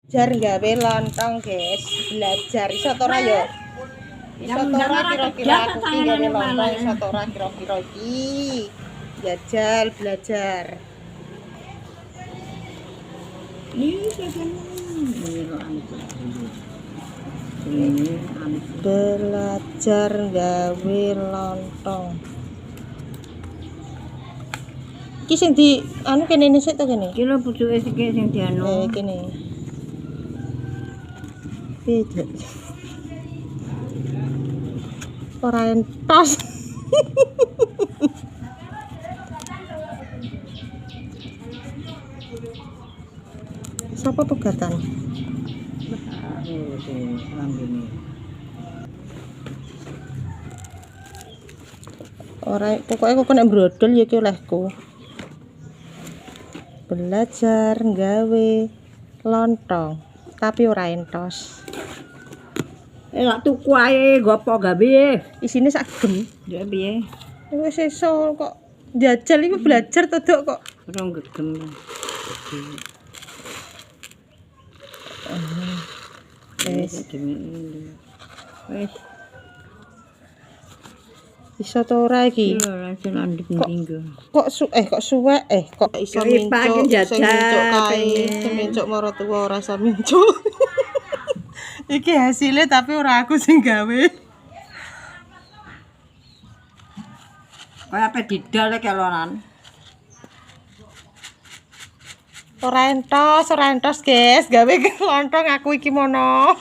Belajar gawe lontong, guys. Belajar iso to ora yo? Iso to ora kira-kira aku ki gawe lontong iso to ora kira-kira iki. Jajal belajar. Belajar gawe lontong. Iki sing di anu kene sik to kene. Iki lho pucuke sik sing dianu. Kene. Piye? Ora entos. Sapa pegatan? Ora, pokoknya kok nek brodol ya iki olehku. Belajar gawe lontong, tapi ora entos. Lak tuku ae gopo gawe. Isine sak gem. Ya piye? Wis iso kok jajal iku belajar to Dok kok. Ora gegem. Wis wis iso to ora iki? Kok suwek kok iso mincuk maro tuwa ora iso mincuk. Iki hasilnya tapi ora aku sing gawe. Kaya apa didol kelonan. Ora entos guys, gawe lontong aku iki mono.